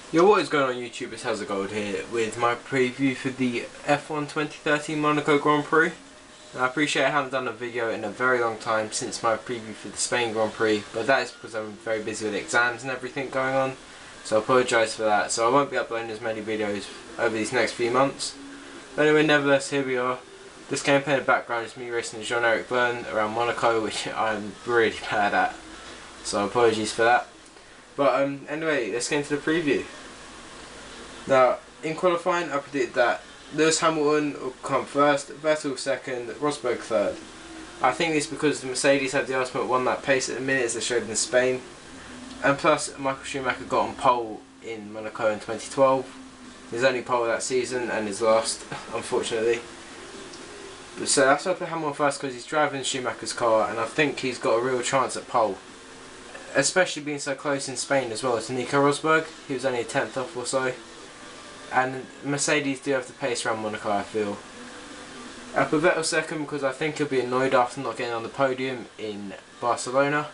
Yo, what is going on YouTube? It's How's It Gold here with my preview for the F1 2013 Monaco Grand Prix. Now, I appreciate I haven't done a video in a very long time since my preview for the Spain Grand Prix, but that is because I'm very busy with exams and everything going on, so I apologise for that. So I won't be uploading as many videos over these next few months. But anyway, nevertheless, here we are. This gameplay in the background is me racing Jean-Eric Vergne around Monaco, which I'm really bad at, so apologies for that. But anyway, let's get into the preview. Now, in qualifying, I predicted that Lewis Hamilton will come first, Vettel second, Rosberg third. I think it's because the Mercedes had the ultimate one-lap pace at the minute, as they showed in Spain. And plus, Michael Schumacher got on pole in Monaco in 2012. His only pole that season and his last, unfortunately. So that's why I put Hamilton first, because he's driving Schumacher's car and I think he's got a real chance at pole. Especially being so close in Spain as well to Nico Rosberg. He was only a tenth off or so. And Mercedes do have the pace around Monaco, I feel. I put Vettel second because I think he'll be annoyed after not getting on the podium in Barcelona.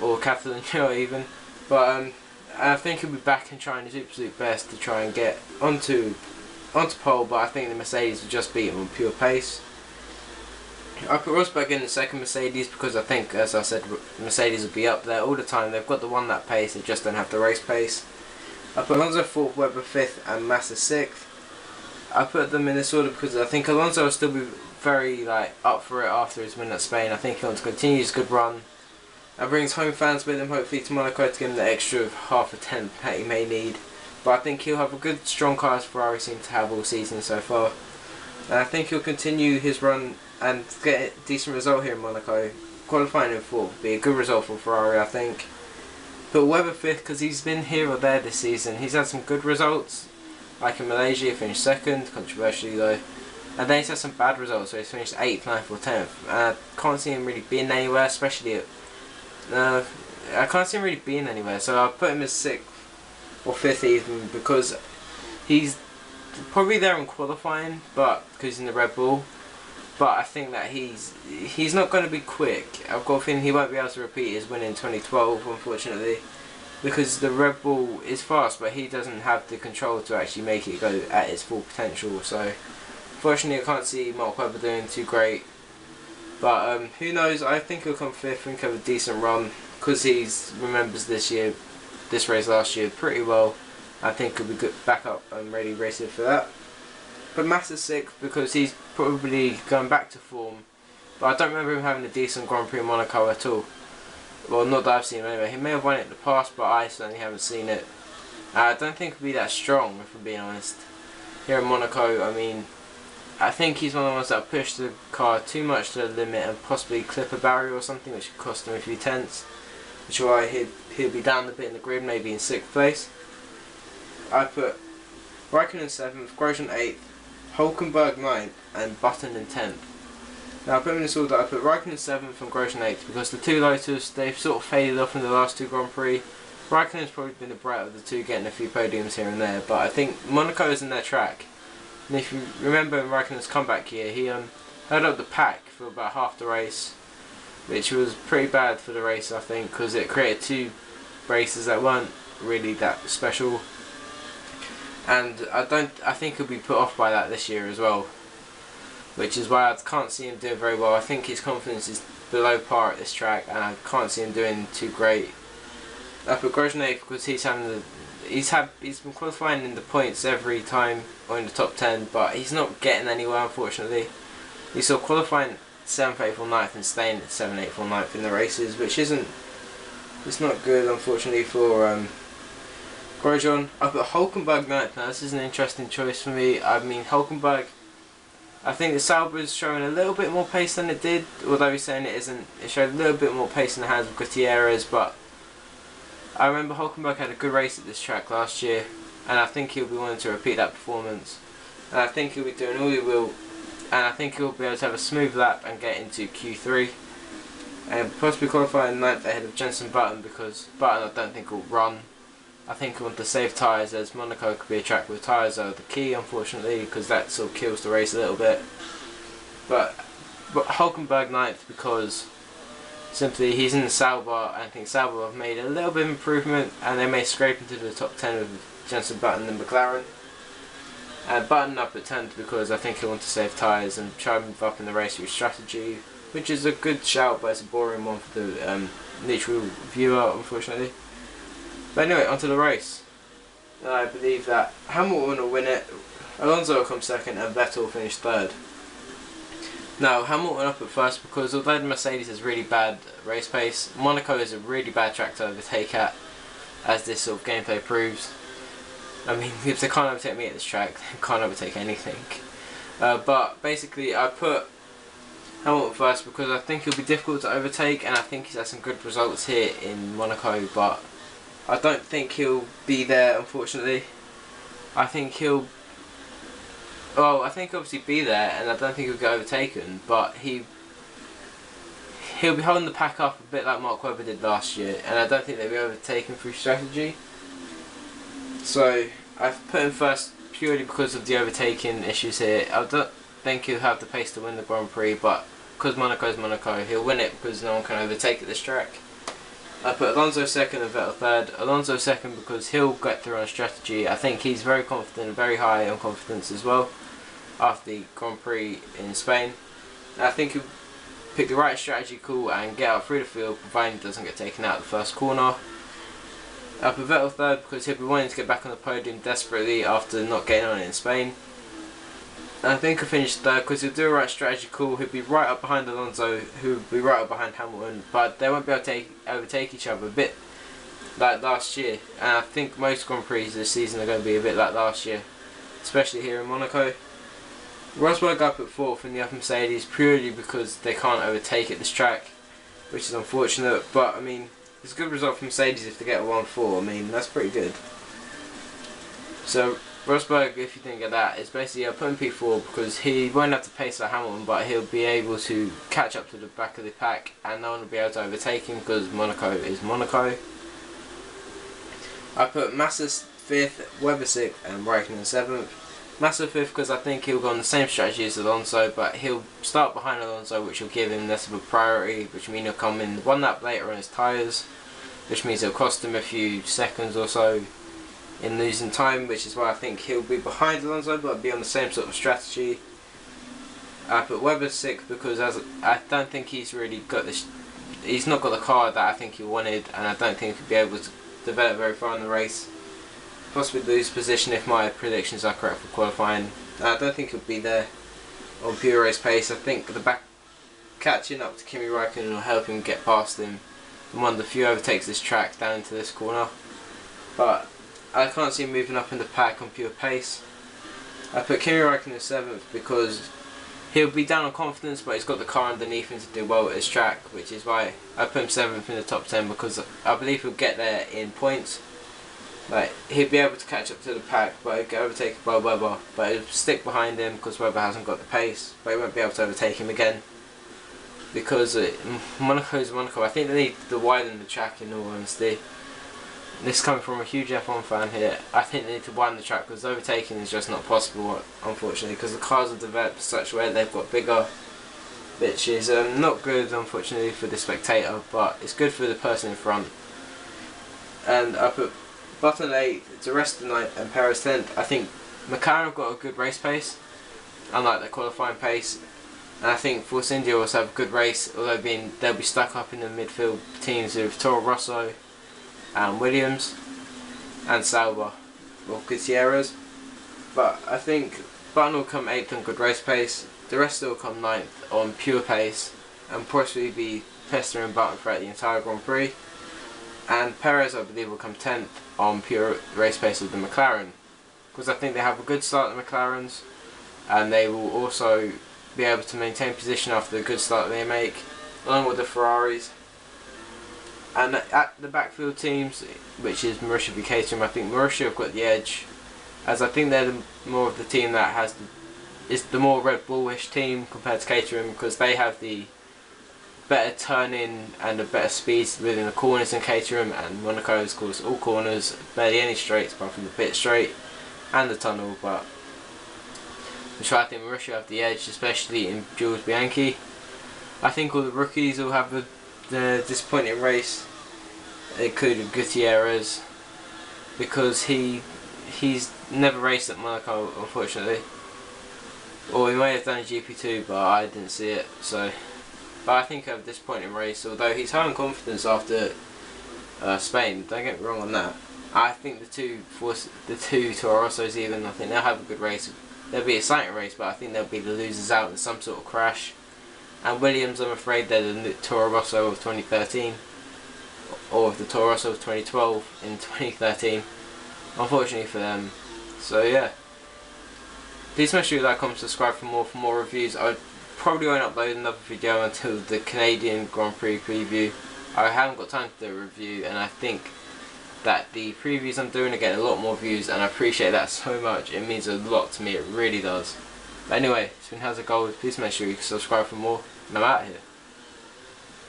Or Catalonia even. But I think he'll be back and trying his absolute best to try and get onto pole, but I think the Mercedes will just beat him on pure pace. I put Rosberg in the second Mercedes because I think, as I said, Mercedes will be up there all the time. They've got the one-lap pace, they just don't have the race pace. I put Alonso fourth, Webber fifth, and Massa sixth. I put them in this order because I think Alonso will still be very up for it after his win at Spain. I think he wants to continue his good run and brings home fans with him, hopefully to Monaco, to give him the extra of half a tenth that he may need. But I think he'll have a good, strong car as Ferrari seem to have all season so far. And I think he'll continue his run and get a decent result here in Monaco. Qualifying in fourth would be a good result for Ferrari, I think. But Webber fifth because he's been here or there this season. He's had some good results, like in Malaysia, he finished second, controversially though. And then he's had some bad results, so he's finished 8th, 9th or 10th. I can't see him really being anywhere, especially at... I can't see him really being anywhere, so I'll put him as 6th or 5th even, because he's probably there in qualifying, but because he's in the Red Bull. But I think that he's not going to be quick. I've got a feeling he won't be able to repeat his win in 2012, unfortunately, because the Red Bull is fast, but he doesn't have the control to actually make it go at its full potential. So, unfortunately, I can't see Mark Webber doing too great. But who knows? I think he'll come 5th and have a decent run, because he remembers this race last year pretty well. I think he'll be good, back up and ready racing for that. But Massa's 6th because he's probably going back to form. But I don't remember him having a decent Grand Prix in Monaco at all. Well, not that I've seen him anyway. He may have won it in the past, but I certainly haven't seen it. I don't think he'll be that strong, if I'm being honest. Here in Monaco, I mean, I think he's one of the ones that push the car too much to the limit and possibly clip a barrier or something, which could cost him a few tenths. Which is why he'll be down a bit in the grid, maybe in 6th place. I put Raikkonen 7th, Grosjean 8th, Hulkenberg 9th, and Button in 10th. Now I put him in this order. I put Raikkonen 7th and Grosjean 8th because the two Lotus, they've sort of faded off in the last two Grand Prix. Raikkonen's probably been the bright of the two, getting a few podiums here and there, but I think Monaco is in their track. And if you remember in Raikkonen's comeback year, he held up the pack for about half the race, which was pretty bad for the race, I think, because it created two races that weren't really that special. And I think he'll be put off by that this year as well, which is why I can't see him doing very well. I think his confidence is below par at this track, and I can't see him doing too great. I put Grosjean 8th because he's been qualifying in the points every time or in the top 10, but he's not getting anywhere, unfortunately. He's still qualifying 7th, 8th or 9th and staying at 7th, 8th or 9th in the races, which it's not good, unfortunately, for Grosjean. I put Hulkenberg 9th. Now this is an interesting choice for me. I mean, Hulkenberg, I think the Sauber's showing a little bit more pace than it did, although he's saying it isn't. It showed a little bit more pace in the hands of Gutierrez, but I remember Hulkenberg had a good race at this track last year, and I think he'll be wanting to repeat that performance. And I think he'll be doing all he will, and I think he'll be able to have a smooth lap and get into Q3. And possibly qualifying 9th ahead of Jenson Button, because Button I don't think will run. I think he wants to save tyres, as Monaco could be a track with tyres are the key, unfortunately, because that sort of kills the race a little bit. But Hulkenberg 9th because Simply, he's in the Sauber, and I think Sauber have made a little bit of improvement, and they may scrape into the top 10 with Jenson Button and McLaren. And Button up at 10th because I think he wants to save tyres and try and move up in the race with strategy, which is a good shout, but it's a boring one for the neutral viewer, unfortunately. But anyway, onto the race. I believe that Hamilton will win it, Alonso will come second, and Vettel will finish third. Now, Hamilton up at first because although the Mercedes has really bad race pace, Monaco is a really bad track to overtake at, as this sort of gameplay proves. I mean, if they can't overtake me at this track, they can't overtake anything. But basically, I put Hamilton first because I think he'll be difficult to overtake, and I think he's had some good results here in Monaco, but I don't think he'll be there, unfortunately. I think he'll obviously be there, and I don't think he'll get overtaken, but he'll be holding the pack up a bit like Mark Webber did last year, and I don't think they'll be overtaken through strategy. So I've put him first purely because of the overtaking issues here. I don't think he'll have the pace to win the Grand Prix, but because Monaco is Monaco, he'll win it because no one can overtake at this track. I put Alonso second and Vettel third. Alonso second because he'll get through on strategy. I think he's very confident, very high on confidence as well after the Grand Prix in Spain. I think he'll pick the right strategy call and get out through the field, providing he doesn't get taken out of the first corner. I put Vettel third because he'll be wanting to get back on the podium desperately after not getting on it in Spain. And I think he'll finish third because he'll do a right strategy call. He'll be right up behind Alonso, who'll be right up behind Hamilton, but they won't be able to overtake each other, a bit like last year. And I think most Grand Prix this season are going to be a bit like last year, especially here in Monaco. Rosberg up at fourth in the upper Mercedes purely because they can't overtake at this track, which is unfortunate, but I mean, it's a good result for Mercedes if they get a 1-4. I mean, that's pretty good. So Rosberg, if you didn't get that, is basically I put him P4 because he won't have to pace like Hamilton, but he'll be able to catch up to the back of the pack, and no one will be able to overtake him because Monaco is Monaco. I put Massa 5th, Webber 6th, and Raikkonen 7th. Massa 5th because I think he'll go on the same strategy as Alonso, but he'll start behind Alonso, which will give him less of a priority, which means he'll come in one lap later on his tyres, which means it'll cost him a few seconds or so in losing time, which is why I think he'll be behind Alonso but be on the same sort of strategy. I put Webber 6th because I don't think he's really got this. He's not got the car that I think he wanted, and I don't think he'll be able to develop very far in the race. Possibly lose position if my predictions are correct for qualifying. I don't think he'll be there on pure race pace. I think the back catching up to Kimi Raikkonen will help him get past him. And one of the few overtakes this track down into this corner. But I can't see him moving up in the pack on pure pace. I put Kimi Raikkonen 7th because he'll be down on confidence, but he's got the car underneath him to do well at this track, which is why I put him 7th in the top 10 because I believe he'll get there in points. Like, he'll be able to catch up to the pack, but he'll get overtaken by Webber, but he'll stick behind him because Webber hasn't got the pace, but he won't be able to overtake him again. Because Monaco is Monaco. I think they need to widen the track, in all honesty. This is coming from a huge F1 fan here. I think they need to widen the track because overtaking is just not possible, unfortunately, because the cars have developed such a way they've got bigger, which is not good, unfortunately, for the spectator, but it's good for the person in front. And I put Button 8th, the rest of 9th, and Perez 10th. I think McLaren have got a good race pace, unlike their qualifying pace. And I think Force India also have a good race, although they'll be stuck up in the midfield teams with Toro Rosso and Williams and Sauber or Gutierrez. But I think Button will come 8th on good race pace, the rest will come 9th on pure pace, and possibly be pestering Button throughout the entire Grand Prix. And Perez, I believe, will come 10th on pure race pace of the McLaren, because I think they have a good start, the McLarens, and they will also be able to maintain position after the good start they make, along with the Ferraris. And at the backfield teams, which is Marussia v Caterham, I think Marussia have got the edge, as I think they're more of the team that is the more Red Bull-ish team compared to Caterham, because they have the better turning and the better speeds within the corners than Caterham, and Monaco has, of course, all corners, barely any straights apart from the pit straight and the tunnel, but which I think Marussia have the edge, especially in Jules Bianchi. I think all the rookies will have a the disappointing race included Gutierrez, because he's never raced at Monaco, unfortunately. Or he may have done a GP2, but I didn't see it. So, but I think a disappointing race. Although he's high on confidence after Spain, don't get me wrong on that. I think the two Toro Rossos, even, I think they'll have a good race. There'll be an exciting race, but I think they'll be the losers out in some sort of crash. And Williams, I'm afraid they're the Toro Rosso of 2013, or the Toro Rosso of 2012 in 2013. Unfortunately for them. So yeah. Please make sure you like, comment, subscribe for more reviews. I probably won't upload another video until the Canadian Grand Prix preview. I haven't got time to do a review, and I think that the previews I'm doing are getting a lot more views, and I appreciate that so much. It means a lot to me, it really does. But anyway, it's been How's It Gold. Please make sure you subscribe for more, and I'm out here.